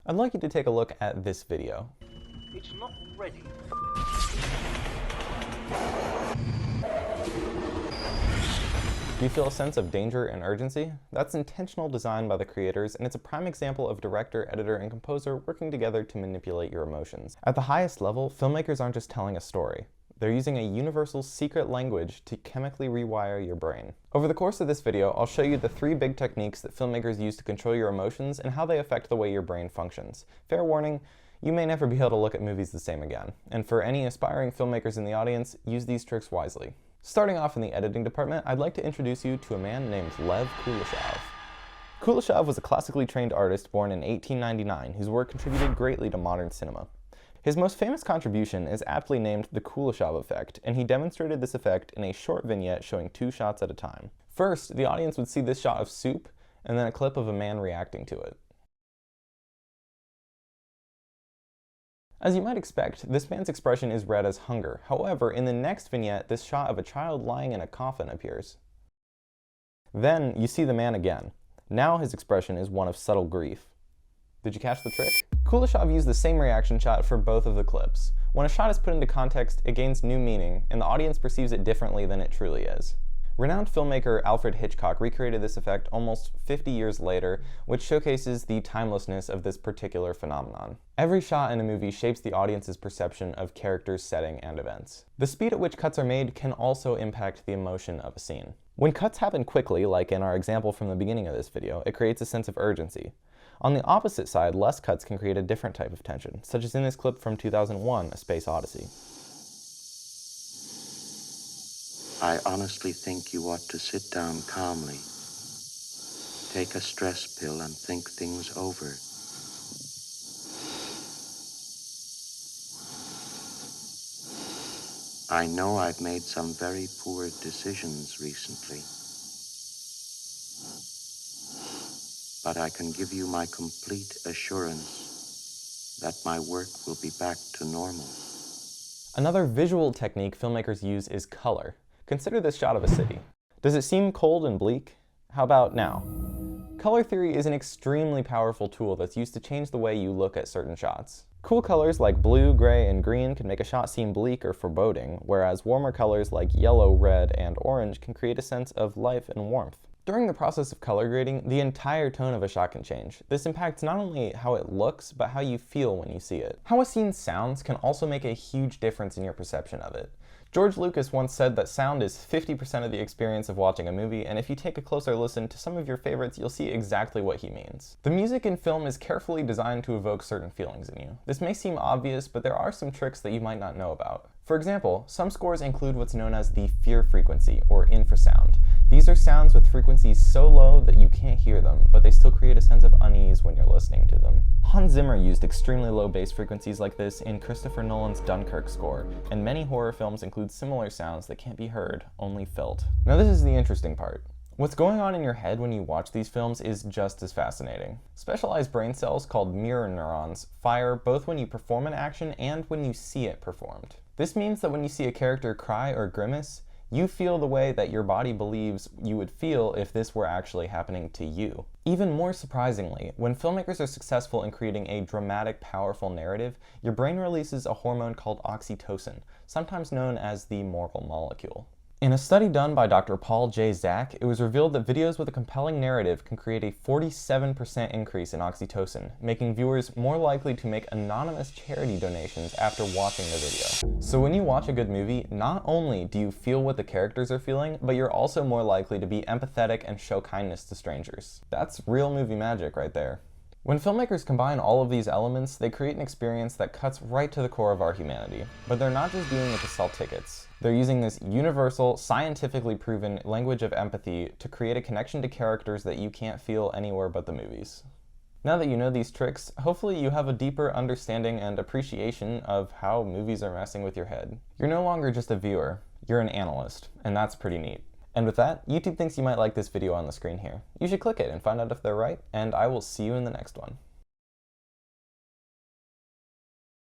I'd like you to take a look at this video. It's not ready. Do you feel a sense of danger and urgency? That's intentional design by the creators, and it's a prime example of director, editor, and composer working together to manipulate your emotions. At the highest level, filmmakers aren't just telling a story. They're using a universal secret language to chemically rewire your brain. Over the course of this video, I'll show you the 3 big techniques that filmmakers use to control your emotions and how they affect the way your brain functions. Fair warning, you may never be able to look at movies the same again. And for any aspiring filmmakers in the audience, use these tricks wisely. Starting off in the editing department, I'd like to introduce you to a man named Lev Kuleshov. Kuleshov was a classically trained artist born in 1899 whose work contributed greatly to modern cinema. His most famous contribution is aptly named the Kuleshov effect, and he demonstrated this effect in a short vignette showing 2 shots at a time. First, the audience would see this shot of soup, and then a clip of a man reacting to it. As you might expect, this man's expression is read as hunger. However, in the next vignette, this shot of a child lying in a coffin appears. Then, you see the man again. Now his expression is one of subtle grief. Did you catch the trick? Kuleshov used the same reaction shot for both of the clips. When a shot is put into context, it gains new meaning, and the audience perceives it differently than it truly is. Renowned filmmaker Alfred Hitchcock recreated this effect almost 50 years later, which showcases the timelessness of this particular phenomenon. Every shot in a movie shapes the audience's perception of characters, setting, and events. The speed at which cuts are made can also impact the emotion of a scene. When cuts happen quickly, like in our example from the beginning of this video, it creates a sense of urgency. On the opposite side, less cuts can create a different type of tension, such as in this clip from 2001, A Space Odyssey. I honestly think you ought to sit down calmly, take a stress pill, and think things over. I know I've made some very poor decisions recently, but I can give you my complete assurance that my work will be back to normal. Another visual technique filmmakers use is color. Consider this shot of a city. Does it seem cold and bleak? How about now? Color theory is an extremely powerful tool that's used to change the way you look at certain shots. Cool colors like blue, gray, and green can make a shot seem bleak or foreboding, whereas warmer colors like yellow, red, and orange can create a sense of life and warmth. During the process of color grading, the entire tone of a shot can change. This impacts not only how it looks, but how you feel when you see it. How a scene sounds can also make a huge difference in your perception of it. George Lucas once said that sound is 50% of the experience of watching a movie, and if you take a closer listen to some of your favorites, you'll see exactly what he means. The music in film is carefully designed to evoke certain feelings in you. This may seem obvious, but there are some tricks that you might not know about. For example, some scores include what's known as the fear frequency, or infrasound. These are sounds with frequencies so low that you can't hear them, but they still create a sense of unease when you're listening to them. Hans Zimmer used extremely low bass frequencies like this in Christopher Nolan's Dunkirk score, and many horror films include similar sounds that can't be heard, only felt. Now this is the interesting part. What's going on in your head when you watch these films is just as fascinating. Specialized brain cells called mirror neurons fire both when you perform an action and when you see it performed. This means that when you see a character cry or grimace, you feel the way that your body believes you would feel if this were actually happening to you. Even more surprisingly, when filmmakers are successful in creating a dramatic, powerful narrative, your brain releases a hormone called oxytocin, sometimes known as the moral molecule. In a study done by Dr. Paul J. Zak, it was revealed that videos with a compelling narrative can create a 47% increase in oxytocin, making viewers more likely to make anonymous charity donations after watching the video. So when you watch a good movie, not only do you feel what the characters are feeling, but you're also more likely to be empathetic and show kindness to strangers. That's real movie magic right there. When filmmakers combine all of these elements, they create an experience that cuts right to the core of our humanity. But they're not just doing it to sell tickets. They're using this universal, scientifically proven language of empathy to create a connection to characters that you can't feel anywhere but the movies. Now that you know these tricks, hopefully you have a deeper understanding and appreciation of how movies are messing with your head. You're no longer just a viewer, you're an analyst, and that's pretty neat. And with that, YouTube thinks you might like this video on the screen here. You should click it and find out if they're right, and I will see you in the next one.